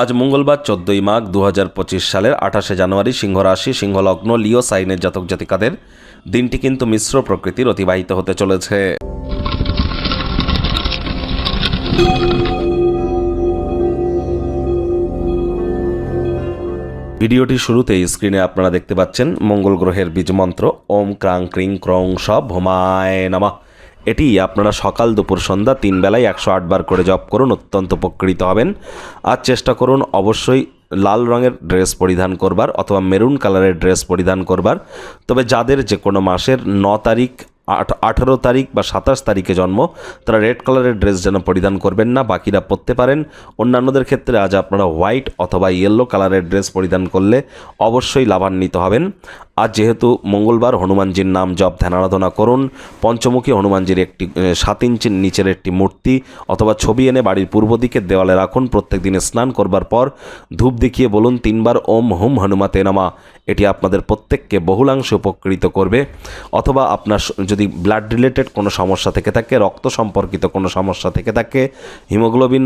আজ মঙ্গলবার ১৪ই মাঘ ২০২৫ সালের ২৮শে জানুয়ারি সিংহ রাশি সিংহ লগ্ন লিও সাইনের জাতক জাতিকাদের দিনটি কিন্তু মিশ্র প্রকৃতির অতিবাহিত হতে চলেছে। ভিডিওটি শুরুতেই স্ক্রিনে আপনারা দেখতে পাচ্ছেন মঙ্গল গ্রহের বীজমন্ত্র ওম ক্রাং ক্রিং ক্রং স ভোমায় নমঃ। এটি আপনারা সকাল দুপুর সন্ধ্যা 3 বেলায় 108 বার করে জপ করুন, অত্যন্ত উপকৃত হবেন। আর চেষ্টা করুন অবশ্যই লাল রঙের ড্রেস পরিধান করবার অথবা মেরুন কালারের ড্রেস পরিধান করবার। তবে যাদের যে কোনো মাসের 9 তারিখ 18 তারিখ বা 27 তারিখে জন্ম তারা রেড কালারের ড্রেস যেন পরিধান করবেন না, বাকিরা পরতে পারেন। অন্যান্যদের ক্ষেত্রে আজ আপনারা হোয়াইট অথবা ইয়েলো কালারের ড্রেস পরিধান করলে অবশ্যই লাভান্বিত হবেন। আজ যেহেতু মঙ্গলবার, হনুমানজির নাম জপ ধ্যান আরাধনা করুন। পঞ্চমুখী হনুমানজির একটি 7 ইঞ্চির নিচের একটি মূর্তি অথবা ছবি এনে বাড়ির পূর্ব দিকের দেওয়ালে রাখুন। প্রত্যেক দিনে স্নান করবার পর ধূপ দেখিয়ে বলুন 3 বার ওম হুম হনুমাতে নমঃ। এটি আপনাদের প্রত্যেককে বহুলাংশে উপকৃত করবে। অথবা আপনার যদি ব্লাড রিলেটেড কোনো সমস্যা থেকে থাকে, রক্ত সম্পর্কিত কোনো সমস্যা থেকে থাকে, haemoglobin,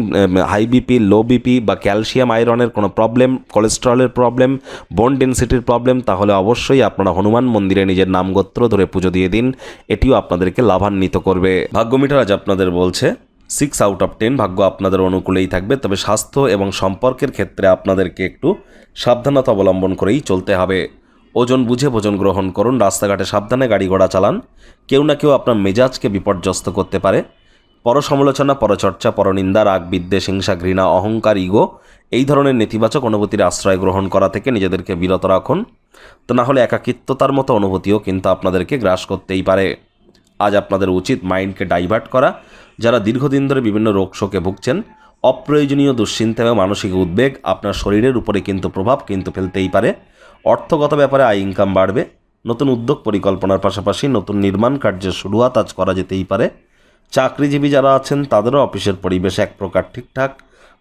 high BP, low BP বা ক্যালসিয়াম আয়রনের কোনো প্রবলেম, কোলেস্টেরলের প্রবলেম, বোন ডেন্সিটির প্রবলেম, তাহলে অবশ্যই আপনারা হনুমান মন্দিরে নিজের নামগোত্র ধরে পুজো দিয়ে দিন। এটিও আপনাদেরকে লাভান্বিত করবে। ভাগ্যমিটার আজ আপনাদের বলছে 6 আউট অফ 10 ভাগ্য আপনাদের অনুকূলেই থাকবে। তবে স্বাস্থ্য এবং সম্পর্কের ক্ষেত্রে আপনাদেরকে একটু সাবধানতা অবলম্বন করেই চলতে হবে। ওজন বুঝে ভোজন গ্রহণ করুন। রাস্তাঘাটে সাবধানে গাড়ি ঘোড়া চালান। কেউ না কেউ আপনার মেজাজকে বিপর্যস্ত করতে পারে। পরসমালোচনা, পরচর্চা, পরনিন্দা, রাগ, বিদ্বেষ, হিংসা, ঘৃণা, অহংকার, ইগো এই ধরনের নেতিবাচক অনুভূতির আশ্রয় গ্রহণ করা থেকে নিজেদেরকে বিরত রাখুন। তো না হলে একাকিত্বতার মতো অনুভূতিও কিন্তু আপনাদেরকে গ্রাস করতেই পারে। আজ আপনাদের উচিত মাইন্ডকে ডাইভার্ট করা। যারা দীর্ঘদিন ধরে বিভিন্ন রোগ শোকে ভুগছেন, অপ্রয়োজনীয় দুশ্চিন্তা এবং মানসিক উদ্বেগ আপনার শরীরের উপরে কিন্তু প্রভাব কিন্তু ফেলতেই পারে। অর্থগত ব্যাপারে আয় ইনকাম বাড়বে। নতুন উদ্যোগ পরিকল্পনার পাশাপাশি নতুন নির্মাণ কার্যের শুরুয়াত আজ করা যেতেই পারে। চাকরিজীবী যারা আছেন তাদেরও অফিসের পরিবেশ এক প্রকার ঠিকঠাক।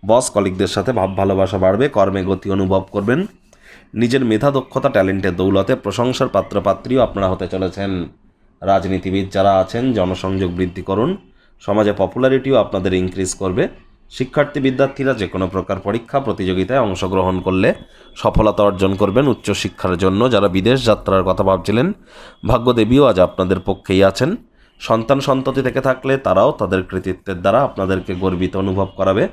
বস কলিগদের সাথে ভাব ভালোবাসা বাড়বে। কর্মে গতি অনুভব করবেন। নিজের মেধা, দক্ষতা, ট্যালেন্টের দৌলতে প্রশংসার পাত্রপাত্রীও আপনারা হতে চলেছেন। রাজনীতিবিদ যারা আছেন জনসংযোগ বৃদ্ধি করুন। সমাজে পপুলারিটিও আপনাদের ইনক্রিজ করবে। শিক্ষার্থী বিদ্যার্থীরা যে কোনো প্রকার পরীক্ষা প্রতিযোগিতায় অংশগ্রহণ করলে সফলতা অর্জন করবেন উচ্চশিক্ষার জন্য। যারা বিদেশ যাত্রার কথা ভাবছিলেন, ভাগ্যদেবীও আজ আপনাদের পক্ষেই আছেন। সন্তান সন্ততি থেকে থাকলে তারাও তাদের কৃতিত্বের দ্বারা আপনাদেরকে গর্বিত অনুভব করাবে।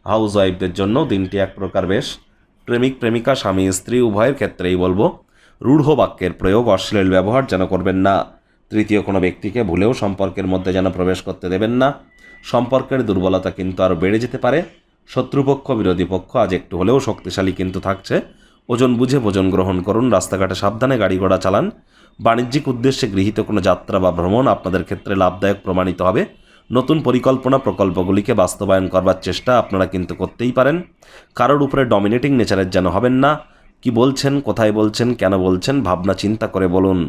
হাউস ওয়াইফদের জন্য দিনটি এক প্রকার বেশ। প্রেমিক প্রেমিকা, স্বামী স্ত্রী উভয়ের ক্ষেত্রেই বলবো রূঢ় বাক্যের প্রয়োগ, অশ্লীল ব্যবহার যেন করবেন না। তৃতীয় কোনো ব্যক্তিকে ভুলেও সম্পর্কের মধ্যে যেন প্রবেশ করতে দেবেন না। সম্পর্কের দুর্বলতা কিন্তু আরও বেড়ে যেতে পারে। শত্রুপক্ষ, বিরোধী পক্ষ আজ একটু হলেও শক্তিশালী কিন্তু থাকছে। ওজন বুঝে ভোজন গ্রহণ করুন। রাস্তাঘাটে সাবধানে গাড়ি ঘোড়া চালান। বাণিজ্যিক উদ্দেশ্যে গৃহীত কোনো যাত্রা বা ভ্রমণ আপনাদের ক্ষেত্রে লাভদায়ক প্রমাণিত হবে। নতুন পরিকল্পনা প্রকল্পগুলিকে বাস্তবায়ন করবার চেষ্টা আপনারা কিন্তু করতেই পারেন। কারোর উপরে ডমিনেটিং নেচারের যেন হবেন না। কি বলছেন, কোথায় বলছেন, কেন বলছেন ভাবনা চিন্তা করে বলুন।